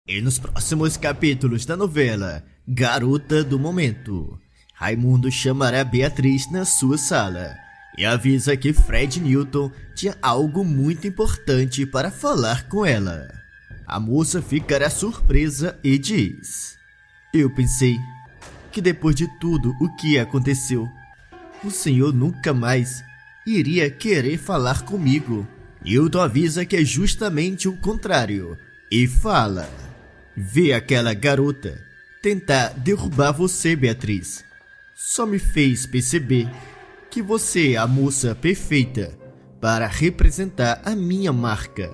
E nos próximos capítulos da novela Garota do Momento, Raimundo chamará Beatriz na sua sala e avisa que Fred Newton tinha algo muito importante para falar com ela. A moça ficará surpresa e diz: "Eu pensei que depois de tudo o que aconteceu, o senhor nunca mais iria querer falar comigo." Newton avisa que é justamente o contrário e fala: "Ver aquela garota tentar derrubar você, Beatriz, só me fez perceber que você é a moça perfeita para representar a minha marca."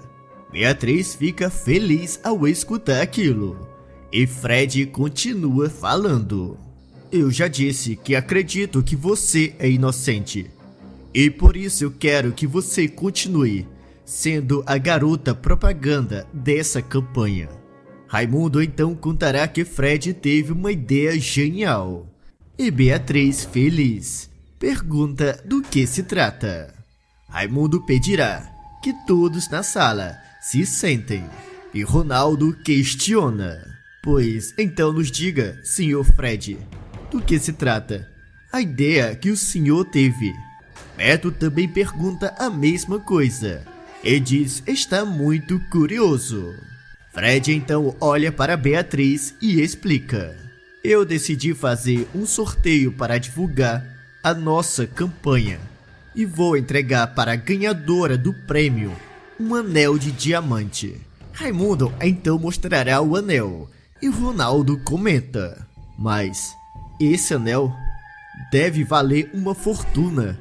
Beatriz fica feliz ao escutar aquilo e Fred continua falando: "Eu já disse que acredito que você é inocente e por isso eu quero que você continue sendo a garota propaganda dessa campanha." Raimundo então contará que Fred teve uma ideia genial e Beatriz, feliz, pergunta do que se trata. Raimundo pedirá que todos na sala se sentem e Ronaldo questiona: "Pois então nos diga, Sr. Fred, do que se trata a ideia que o senhor teve?" Beto também pergunta a mesma coisa e diz estar muito curioso. Fred então olha para Beatriz e explica: "Eu decidi fazer um sorteio para divulgar a nossa campanha e vou entregar para a ganhadora do prêmio um anel de diamante." Raimundo então mostrará o anel e Ronaldo comenta: "Mas esse anel deve valer uma fortuna."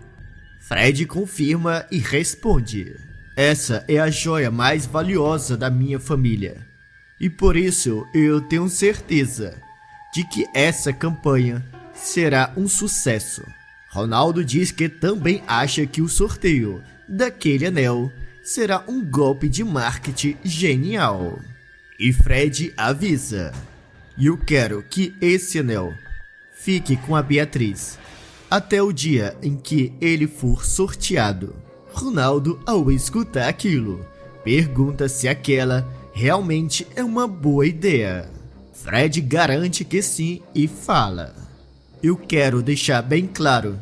Fred confirma e responde: "Essa é a joia mais valiosa da minha família e por isso eu tenho certeza de que essa campanha será um sucesso." Ronaldo diz que também acha que o sorteio daquele anel será um golpe de marketing genial. E Fred avisa: "Eu quero que esse anel fique com a Beatriz até o dia em que ele for sorteado." Ronaldo, ao escutar aquilo, pergunta se aquela realmente é uma boa ideia. Fred garante que sim e fala: "Eu quero deixar bem claro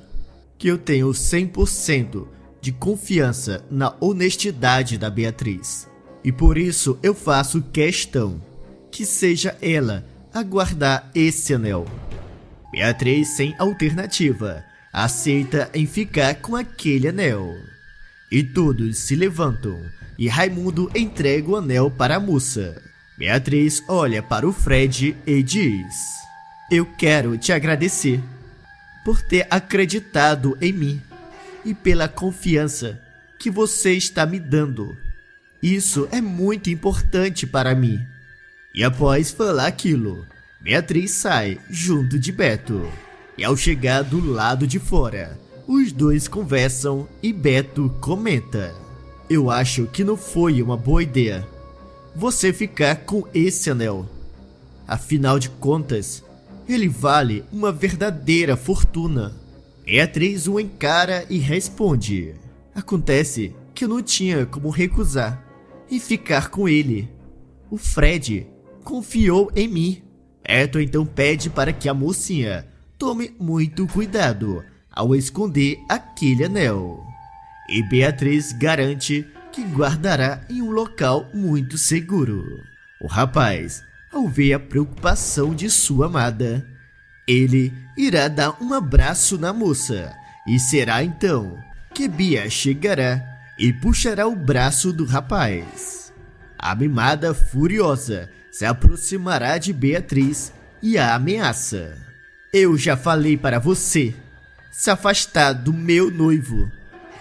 que eu tenho 100% de confiança na honestidade da Beatriz e por isso eu faço questão que seja ela a guardar esse anel." Beatriz, sem alternativa, aceita em ficar com aquele anel. E todos se levantam e Raimundo entrega o anel para a moça. Beatriz olha para o Fred e diz: "Eu quero te agradecer por ter acreditado em mim e pela confiança que você está me dando. Isso é muito importante para mim." E após falar aquilo, Beatriz sai junto de Beto. E ao chegar do lado de fora, os dois conversam e Beto comenta: "Eu acho que não foi uma boa ideia você ficar com esse anel. Afinal de contas, ele vale uma verdadeira fortuna." Beatriz o encara e responde: "Acontece que eu não tinha como recusar e ficar com ele. O Fred confiou em mim." Beto então pede para que a mocinha tome muito cuidado ao esconder aquele anel. E Beatriz garante que guardará em um local muito seguro. O rapaz, ao ver a preocupação de sua amada, ele irá dar um abraço na moça e será então que Bia chegará e puxará o braço do rapaz. A mimada, furiosa, se aproximará de Beatriz e a ameaça: "Eu já falei para você se afastar do meu noivo.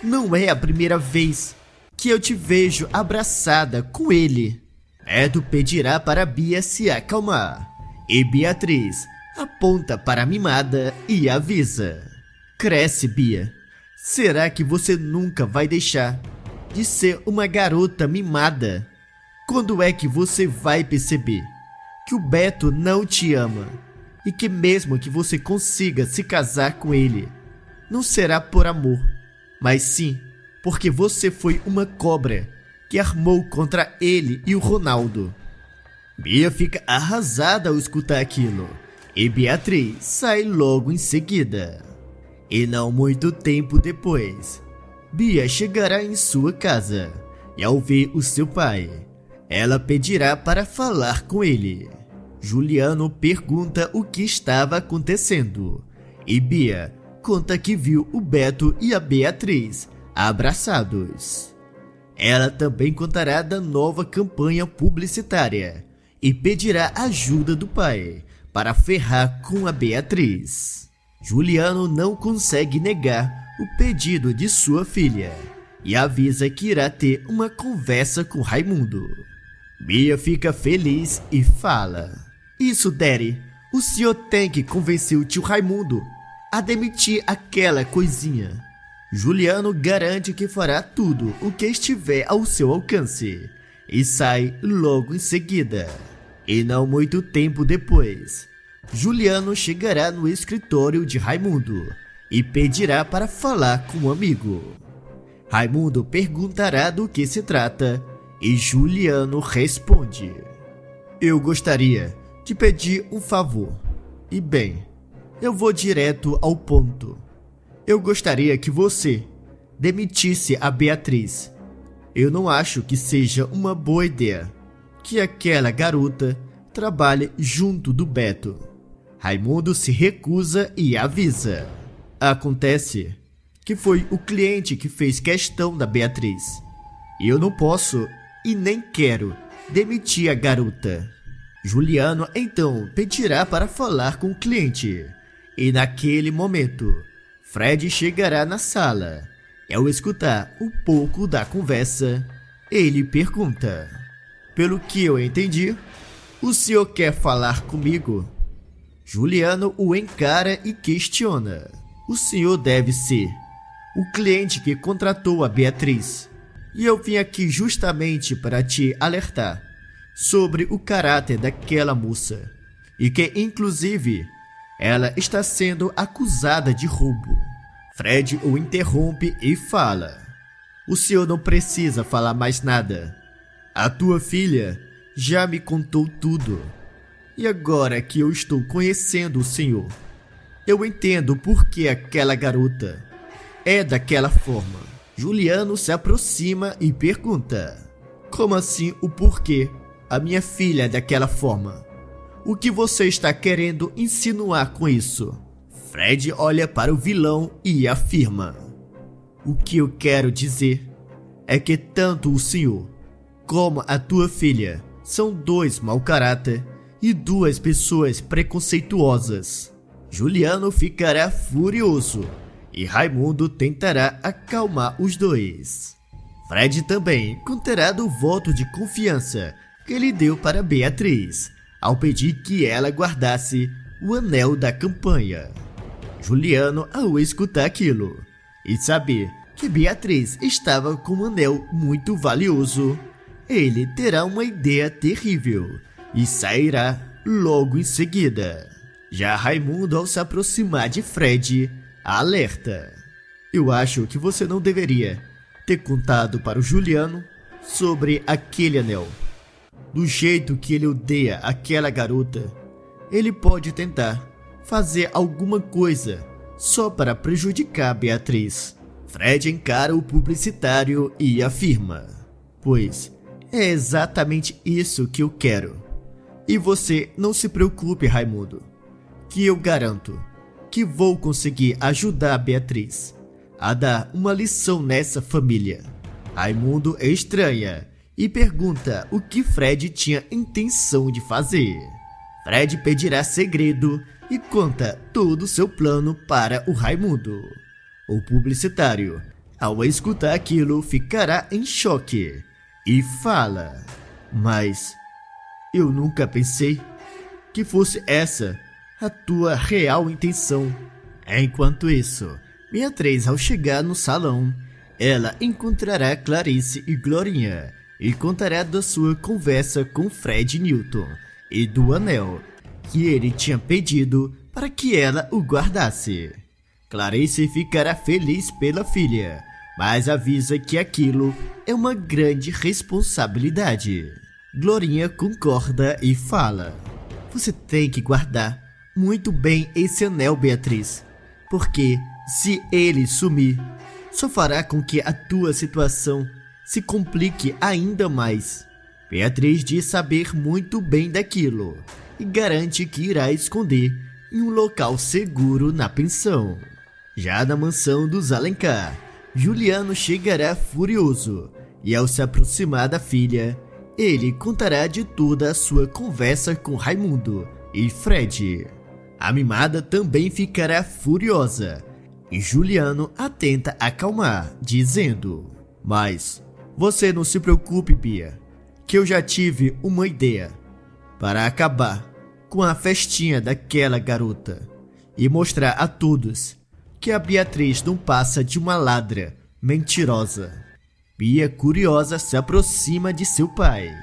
Não é a primeira vez que eu te vejo abraçada com ele." Beto pedirá para Bia se acalmar e Beatriz aponta para a mimada e avisa: "Cresce, Bia. Será que você nunca vai deixar de ser uma garota mimada? Quando é que você vai perceber que o Beto não te ama e que mesmo que você consiga se casar com ele, não será por amor, mas sim porque você foi uma cobra que armou contra ele e o Ronaldo?" Bia fica arrasada ao escutar aquilo, e Beatriz sai logo em seguida. E não muito tempo depois, Bia chegará em sua casa, e ao ver o seu pai, ela pedirá para falar com ele. Juliano pergunta o que estava acontecendo, e Bia conta que viu o Beto e a Beatriz abraçados. Ela também contará da nova campanha publicitária e pedirá ajuda do pai para ferrar com a Beatriz. Juliano não consegue negar o pedido de sua filha e avisa que irá ter uma conversa com Raimundo. Bia fica feliz e fala: "Isso, Daddy, o senhor tem que convencer o tio Raimundo a demitir aquela coisinha." Juliano garante que fará tudo o que estiver ao seu alcance e sai logo em seguida. E não muito tempo depois, Juliano chegará no escritório de Raimundo e pedirá para falar com um amigo. Raimundo perguntará do que se trata e Juliano responde: "Eu gostaria de pedir um favor. E bem, eu vou direto ao ponto. Eu gostaria que você demitisse a Beatriz. Eu não acho que seja uma boa ideia que aquela garota trabalhe junto do Beto." Raimundo se recusa e avisa: "Acontece que foi o cliente que fez questão da Beatriz. E eu não posso e nem quero demitir a garota." Juliano então pedirá para falar com o cliente. E naquele momento, Fred chegará na sala. E ao escutar um pouco da conversa, ele pergunta: "Pelo que eu entendi, o senhor quer falar comigo?" Juliano o encara e questiona: "O senhor deve ser o cliente que contratou a Beatriz. E eu vim aqui justamente para te alertar sobre o caráter daquela moça. E que, inclusive, ela está sendo acusada de roubo." Fred o interrompe e fala: "O senhor não precisa falar mais nada. A tua filha já me contou tudo. E agora que eu estou conhecendo o senhor, eu entendo por que aquela garota é daquela forma." Juliano se aproxima e pergunta: "Como assim o porquê a minha filha é daquela forma? O que você está querendo insinuar com isso?" Fred olha para o vilão e afirma: "O que eu quero dizer é que tanto o senhor como a tua filha são dois mau caráter e duas pessoas preconceituosas." Juliano ficará furioso e Raimundo tentará acalmar os dois. Fred também contará do voto de confiança que ele deu para Beatriz, ao pedir que ela guardasse o anel da campanha. Juliano, ao escutar aquilo e saber que Beatriz estava com um anel muito valioso, ele terá uma ideia terrível e sairá logo em seguida. Já Raimundo, ao se aproximar de Fred, alerta: "Eu acho que você não deveria ter contado para o Juliano sobre aquele anel. Do jeito que ele odeia aquela garota, ele pode tentar fazer alguma coisa só para prejudicar Beatriz." Fred encara o publicitário e afirma: "Pois é exatamente isso que eu quero. E você não se preocupe, Raimundo, que eu garanto que vou conseguir ajudar a Beatriz a dar uma lição nessa família." Raimundo estranha e pergunta o que Fred tinha intenção de fazer. Fred pedirá segredo e conta todo o seu plano para o Raimundo. O publicitário, ao escutar aquilo, ficará em choque e fala: "Mas eu nunca pensei que fosse essa a tua real intenção." Enquanto isso, Beatriz, ao chegar no salão, ela encontrará Clarice e Glorinha e contará da sua conversa com Fred Newton e do anel que ele tinha pedido para que ela o guardasse. Clarice ficará feliz pela filha, mas avisa que aquilo é uma grande responsabilidade. Glorinha concorda e fala: você tem que guardar muito bem esse anel, Beatriz, porque se ele sumir, só fará com que a tua situação se complique ainda mais. Beatriz diz saber muito bem daquilo e garante que irá esconder em um local seguro na pensão. Já na mansão dos Alencar, Juliano chegará furioso e, ao se aproximar da filha, ele contará de toda a sua conversa com Raimundo e Fred. A mimada também ficará furiosa e Juliano a tenta acalmar, dizendo: mas você não se preocupe, Bia, que eu já tive uma ideia para acabar com a festinha daquela garota e mostrar a todos que a Beatriz não passa de uma ladra mentirosa. Bia, curiosa, se aproxima de seu pai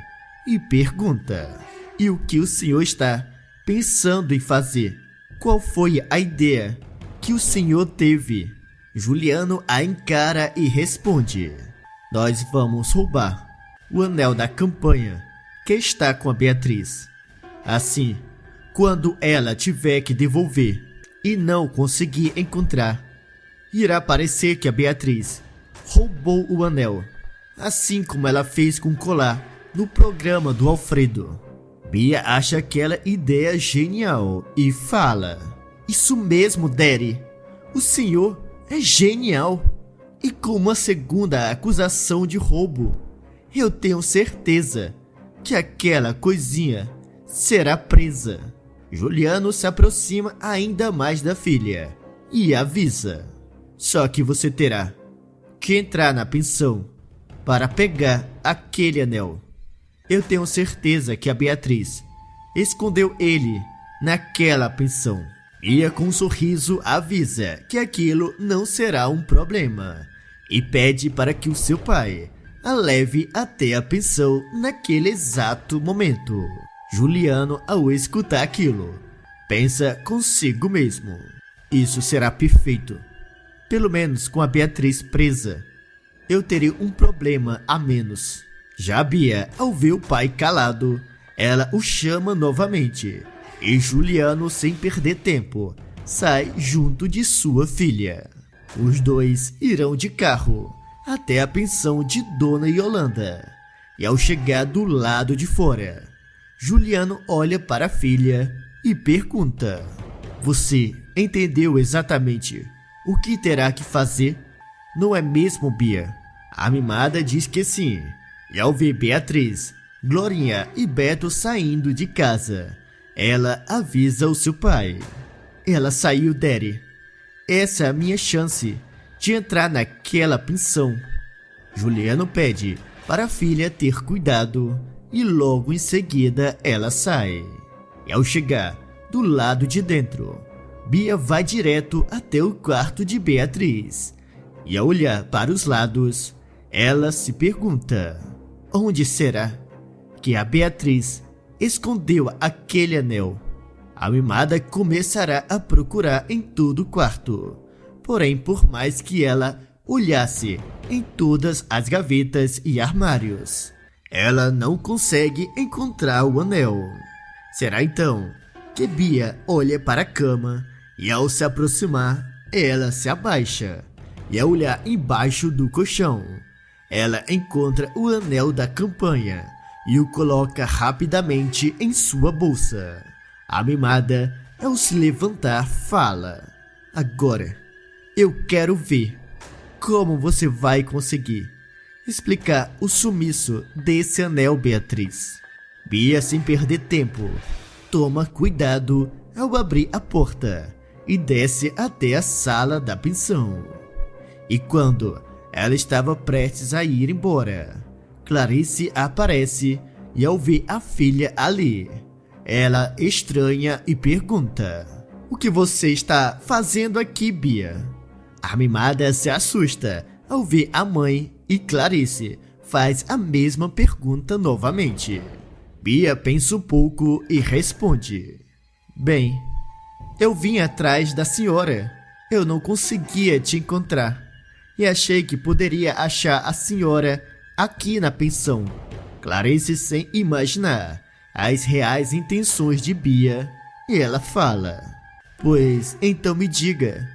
e pergunta: e o que o senhor está pensando em fazer? Qual foi a ideia que o senhor teve? Juliano a encara e responde: nós vamos roubar o anel da campanha que está com a Beatriz. Assim, quando ela tiver que devolver e não conseguir encontrar, irá parecer que a Beatriz roubou o anel, assim como ela fez com o colar no programa do Alfredo. Bia acha aquela ideia genial e fala: isso mesmo, Daddy, o senhor é genial. E com uma segunda acusação de roubo, eu tenho certeza que aquela coisinha será presa. Juliano se aproxima ainda mais da filha e avisa: só que você terá que entrar na pensão para pegar aquele anel. Eu tenho certeza que a Beatriz escondeu ele naquela pensão. Bia, com um sorriso, avisa que aquilo não será um problema e pede para que o seu pai a leve até a pensão naquele exato momento. Juliano, ao escutar aquilo, pensa consigo mesmo: isso será perfeito. Pelo menos com a Beatriz presa, eu terei um problema a menos. Já Bia, ao ver o pai calado, ela o chama novamente e Juliano, sem perder tempo, sai junto de sua filha. Os dois irão de carro até a pensão de Dona Yolanda e, ao chegar do lado de fora, Juliano olha para a filha e pergunta: você entendeu exatamente o que terá que fazer? Não é mesmo, Bia? A mimada diz que sim, e ao ver Beatriz, Glorinha e Beto saindo de casa, ela avisa o seu pai: ela saiu, Daddy. Essa é a minha chance de entrar naquela pensão. Juliano pede para a filha ter cuidado e logo em seguida ela sai. E ao chegar do lado de dentro, Bia vai direto até o quarto de Beatriz. E ao olhar para os lados, ela se pergunta: onde será que a Beatriz escondeu aquele anel? A mimada começará a procurar em todo o quarto. Porém, por mais que ela olhasse em todas as gavetas e armários, ela não consegue encontrar o anel. Será então que Bia olha para a cama e, ao se aproximar, ela se abaixa e, ao olhar embaixo do colchão, ela encontra o anel da campanha e o coloca rapidamente em sua bolsa. A mimada, ao se levantar, fala: agora eu quero ver como você vai conseguir explicar o sumiço desse anel, Beatriz. Bia, sem perder tempo, toma cuidado ao abrir a porta e desce até a sala da pensão. E quando ela estava prestes a ir embora, Clarice aparece e, ao ver a filha ali, ela estranha e pergunta: o que você está fazendo aqui, Bia? A mimada se assusta ao ver a mãe e Clarice faz a mesma pergunta novamente. Bia pensa um pouco e responde: bem, eu vim atrás da senhora. Eu não conseguia te encontrar e achei que poderia achar a senhora aqui na pensão. Clarice, sem imaginar as reais intenções de Bia, ela fala: pois então me diga,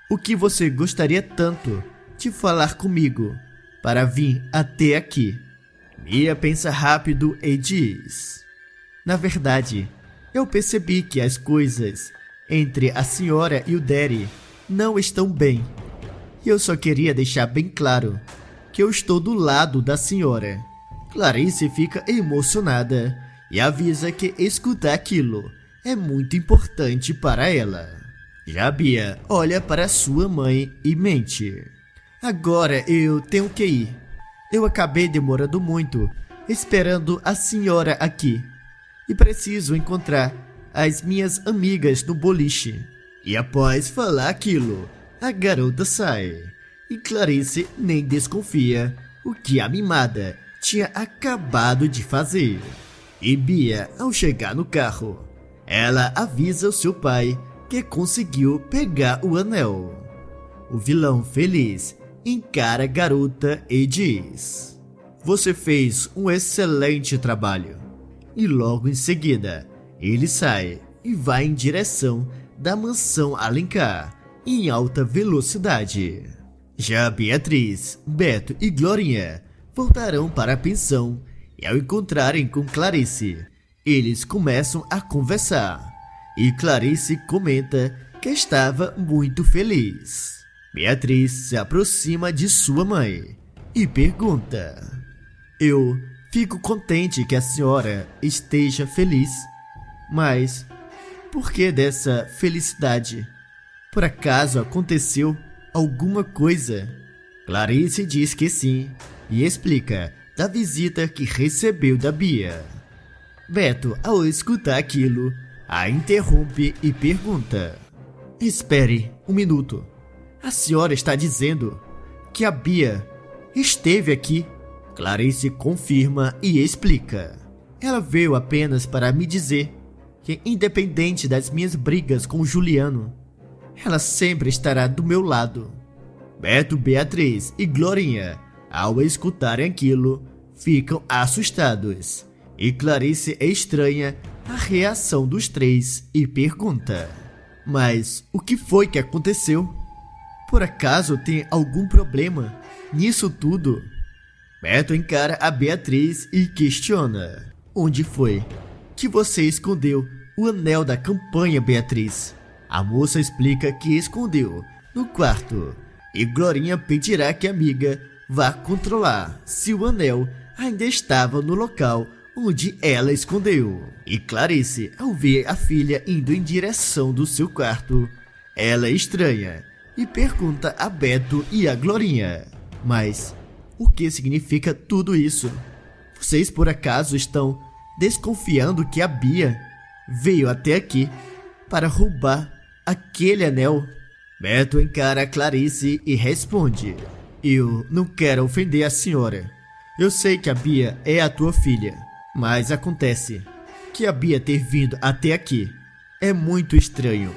o que você gostaria tanto de falar comigo para vir até aqui? Bia pensa rápido e diz: na verdade, eu percebi que as coisas entre a senhora e o Daddy não estão bem. E eu só queria deixar bem claro que eu estou do lado da senhora. Clarice fica emocionada e avisa que escutar aquilo é muito importante para ela. Já Bia olha para sua mãe e mente: agora eu tenho que ir. Eu acabei demorando muito esperando a senhora aqui e preciso encontrar as minhas amigas no boliche. E após falar aquilo, a garota sai e Clarice nem desconfia o que a mimada tinha acabado de fazer. E Bia, ao chegar no carro, ela avisa o seu pai que conseguiu pegar o anel. O vilão, feliz, encara a garota e diz: você fez um excelente trabalho. E logo em seguida, ele sai e vai em direção da mansão Alencar em alta velocidade. Já Beatriz, Beto e Glorinha voltarão para a pensão e, ao encontrarem com Clarice, eles começam a conversar e Clarice comenta que estava muito feliz. Beatriz se aproxima de sua mãe e pergunta: eu fico contente que a senhora esteja feliz, mas por que dessa felicidade? Por acaso aconteceu alguma coisa? Clarice diz que sim e explica da visita que recebeu da Bia. Beto, ao escutar aquilo, a interrompe e pergunta: espere um minuto. A senhora está dizendo que a Bia esteve aqui? Clarice confirma e explica: ela veio apenas para me dizer que, independente das minhas brigas com Juliano, ela sempre estará do meu lado. Beto, Beatriz e Glorinha, ao escutarem aquilo, ficam assustados. E Clarice estranha a reação dos três e pergunta: mas o que foi que aconteceu? Por acaso tem algum problema nisso tudo? Beto encara a Beatriz e questiona: onde foi que você escondeu o anel da campanha, Beatriz? A moça explica que escondeu no quarto e Glorinha pedirá que a amiga vá controlar se o anel ainda estava no local onde ela escondeu. E Clarice, ao ver a filha indo em direção do seu quarto, ela estranha e pergunta a Beto e a Glorinha: mas o que significa tudo isso? Vocês por acaso estão desconfiando que a Bia veio até aqui para roubar aquele anel? Beto encara a Clarice e responde: eu não quero ofender a senhora. Eu sei que a Bia é a tua filha, mas acontece que a Bia ter vindo até aqui é muito estranho.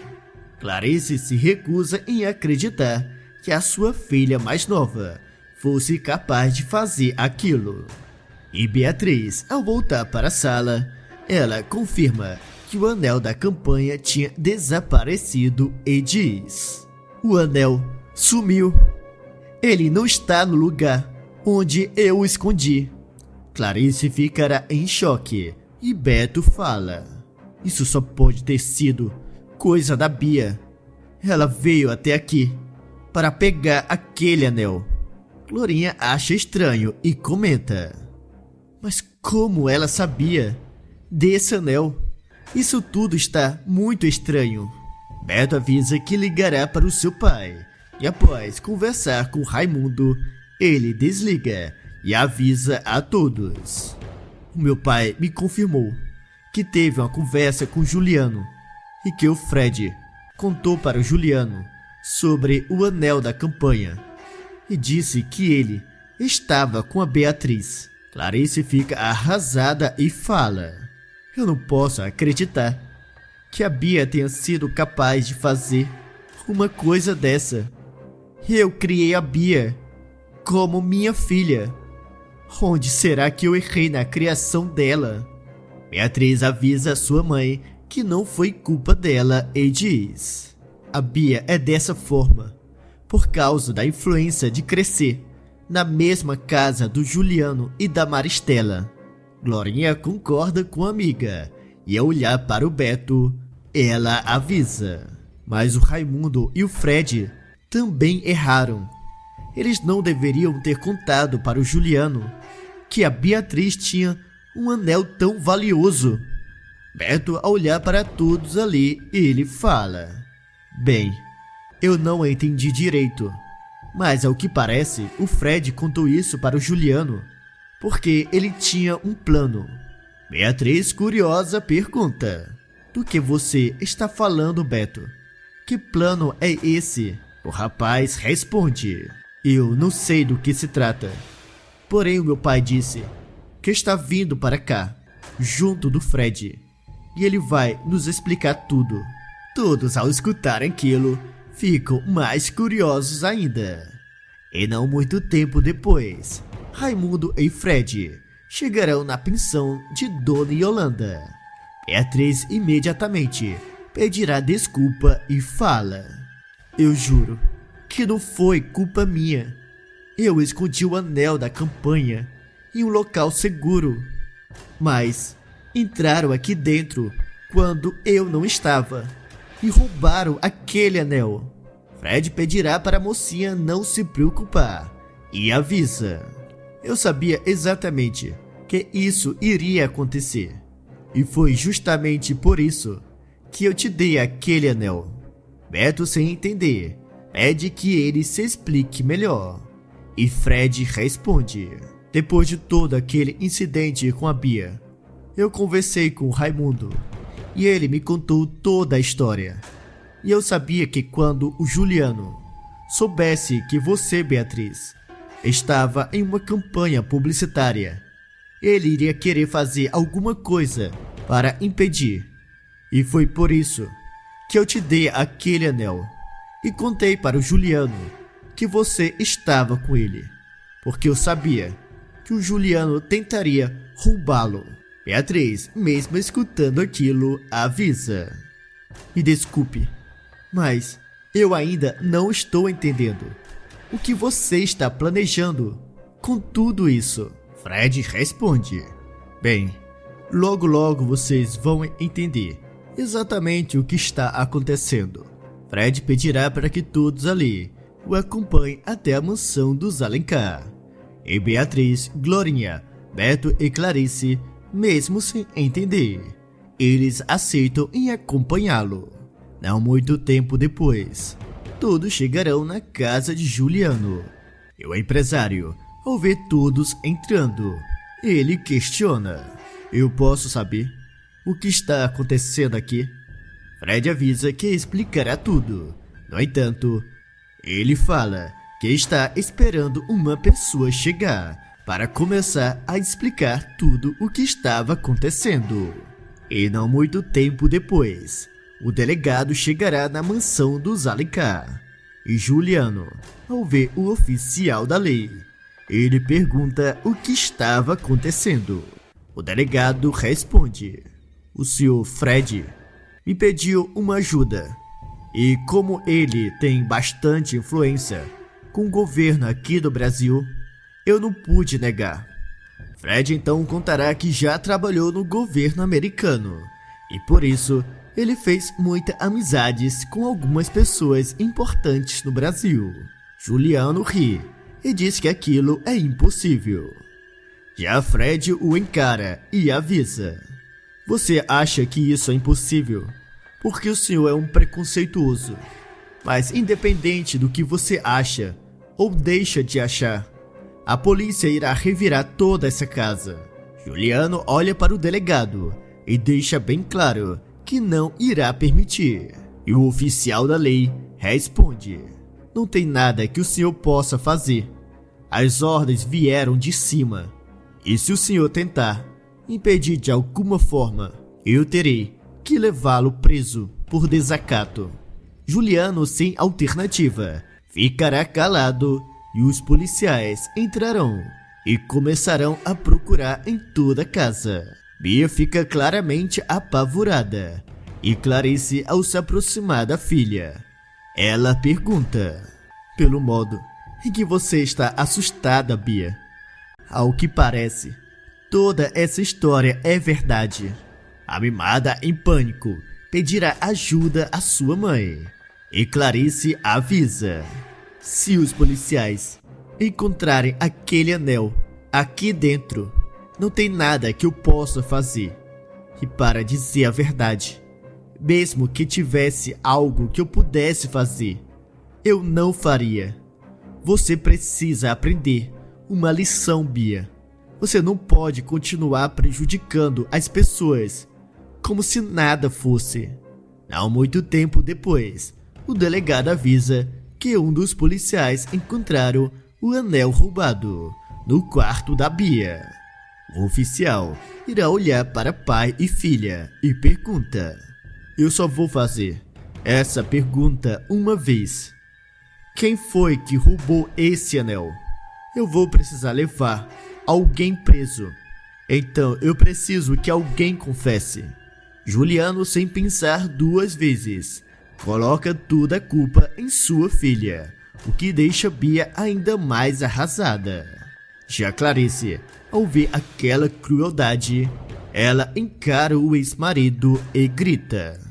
Clarice se recusa em acreditar que a sua filha mais nova fosse capaz de fazer aquilo. E Beatriz, ao voltar para a sala, ela confirma que o anel da campanha tinha desaparecido e diz: o anel sumiu. Ele não está no lugar onde eu o escondi. Clarice ficará em choque e Beto fala: isso só pode ter sido coisa da Bia. Ela veio até aqui para pegar aquele anel. Glorinha acha estranho e comenta: mas como ela sabia desse anel? Isso tudo está muito estranho. Beto avisa que ligará para o seu pai e, após conversar com Raimundo, ele desliga e avisa a todos: o meu pai me confirmou que teve uma conversa com Juliano e que o Fred contou para o Juliano sobre o anel da campanha e disse que ele estava com a Beatriz. Clarice fica arrasada e fala: eu não posso acreditar que a Bia tenha sido capaz de fazer uma coisa dessa. Eu criei a Bia como minha filha. Onde será que eu errei na criação dela? Beatriz avisa sua mãe que não foi culpa dela e diz: a Bia é dessa forma por causa da influência de crescer na mesma casa do Juliano e da Maristela. Glorinha concorda com a amiga e ao olhar para o Beto, ela avisa: mas o Raimundo e o Fred também erraram. Eles não deveriam ter contado para o Juliano que a Beatriz tinha um anel tão valioso. Beto, ao olhar para todos ali, ele fala: bem, eu não entendi direito, mas ao que parece, o Fred contou isso para o Juliano porque ele tinha um plano. Beatriz, curiosa, pergunta: do que você está falando, Beto? Que plano é esse? O rapaz responde: eu não sei do que se trata. Porém, o meu pai disse que está vindo para cá, junto do Fred, e ele vai nos explicar tudo. Todos, ao escutar aquilo, ficam mais curiosos ainda. E não muito tempo depois, Raimundo e Fred chegarão na pensão de Dona Yolanda. Beatriz imediatamente pedirá desculpa e fala: eu juro que não foi culpa minha. Eu escondi o anel da campanha em um local seguro, mas entraram aqui dentro quando eu não estava e roubaram aquele anel. Fred pedirá para a mocinha não se preocupar e avisa: eu sabia exatamente que isso iria acontecer, e foi justamente por isso que eu te dei aquele anel. Beto, sem entender, pede que ele se explique melhor, e Fred responde: depois de todo aquele incidente com a Bia, eu conversei com o Raimundo e ele me contou toda a história. E eu sabia que quando o Juliano soubesse que você, Beatriz, estava em uma campanha publicitária, ele iria querer fazer alguma coisa para impedir. E foi por isso que eu te dei aquele anel e contei para o Juliano que você estava com ele, porque eu sabia que o Juliano tentaria roubá-lo. Beatriz, mesmo escutando aquilo, avisa: me desculpe, mas eu ainda não estou entendendo o que você está planejando com tudo isso. Fred responde: bem, logo logo vocês vão entender exatamente o que está acontecendo. Fred pedirá para que todos ali o acompanhem até a mansão dos Alencar. E Beatriz, Glorinha, Beto e Clarice, mesmo sem entender, eles aceitam em acompanhá-lo. Não muito tempo depois, todos chegarão na casa de Juliano. E o empresário, ao ver todos entrando, ele questiona: eu posso saber o que está acontecendo aqui? Fred avisa que explicará tudo. No entanto, ele fala que está esperando uma pessoa chegar para começar a explicar tudo o que estava acontecendo. E não muito tempo depois, o delegado chegará na mansão dos Alencar. E Juliano, ao ver o oficial da lei, ele pergunta o que estava acontecendo. O delegado responde: o senhor Fred me pediu uma ajuda, e como ele tem bastante influência com o governo aqui do Brasil, eu não pude negar. Fred então contará que já trabalhou no governo americano, e por isso ele fez muitas amizades com algumas pessoas importantes no Brasil. Juliano ri e diz que aquilo é impossível. Já Fred o encara e avisa: você acha que isso é impossível porque o senhor é um preconceituoso. Mas independente do que você acha ou deixa de achar, a polícia irá revirar toda essa casa. Juliano olha para o delegado e deixa bem claro que não irá permitir. E o oficial da lei responde: não tem nada que o senhor possa fazer. As ordens vieram de cima. E se o senhor tentar impedir de alguma forma, eu terei que levá-lo preso por desacato. Juliano, sem alternativa, ficará calado e os policiais entrarão e começarão a procurar em toda a casa. Bia fica claramente apavorada e Clarice, ao se aproximar da filha, ela pergunta: pelo modo em que você está assustada, Bia, ao que parece, toda essa história é verdade. A mimada, em pânico, pedirá ajuda à sua mãe e Clarice avisa: se os policiais encontrarem aquele anel aqui dentro, não tem nada que eu possa fazer. E para dizer a verdade, mesmo que tivesse algo que eu pudesse fazer, eu não faria. Você precisa aprender uma lição, Bia. Você não pode continuar prejudicando as pessoas como se nada fosse. Não muito tempo depois, o delegado avisa que um dos policiais encontraram o anel roubado no quarto da Bia. O oficial irá olhar para pai e filha e pergunta: eu só vou fazer essa pergunta uma vez. Quem foi que roubou esse anel? Eu vou precisar levar alguém preso. Então eu preciso que alguém confesse. Juliano, sem pensar duas vezes, coloca toda a culpa em sua filha, o que deixa Bia ainda mais arrasada. Já Clarice, ao ver aquela crueldade, ela encara o ex-marido e grita: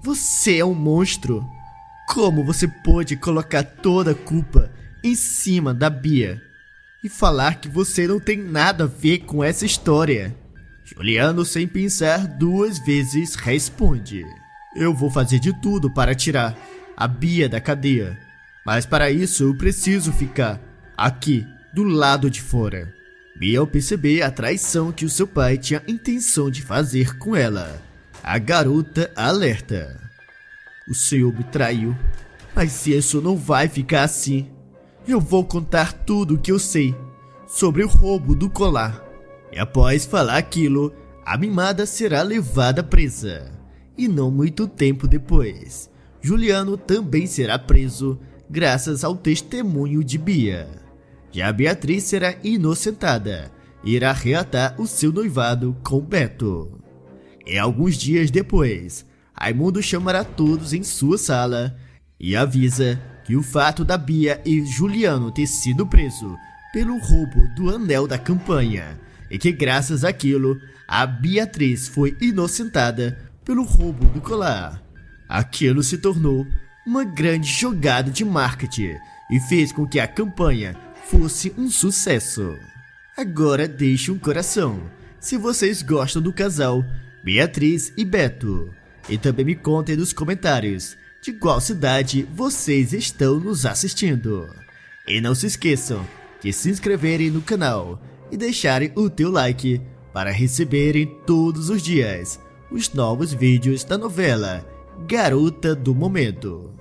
você é um monstro! Como você pôde colocar toda a culpa em cima da Bia e falar que você não tem nada a ver com essa história? Juliano, sem pensar duas vezes, responde: eu vou fazer de tudo para tirar a Bia da cadeia, mas para isso eu preciso ficar aqui do lado de fora. Bia, ao perceber a traição que o seu pai tinha intenção de fazer com ela, a garota alerta: o senhor me traiu, mas isso não vai ficar assim. Eu vou contar tudo o que eu sei sobre o roubo do colar. E após falar aquilo, a mimada será levada presa. E não muito tempo depois, Juliano também será preso graças ao testemunho de Bia. Já Beatriz será inocentada e irá reatar o seu noivado com Beto. E alguns dias depois, Raimundo chamará todos em sua sala e avisa que o fato da Bia e Juliano ter sido preso pelo roubo do anel da campanha e que graças àquilo a Beatriz foi inocentada pelo roubo do colar. Aquilo se tornou uma grande jogada de marketing e fez com que a campanha fosse um sucesso. Agora deixe um coração se vocês gostam do casal Beatriz e Beto, e também me contem nos comentários de qual cidade vocês estão nos assistindo. E não se esqueçam de se inscreverem no canal e deixarem o teu like para receberem todos os dias os novos vídeos da novela Garota do Momento.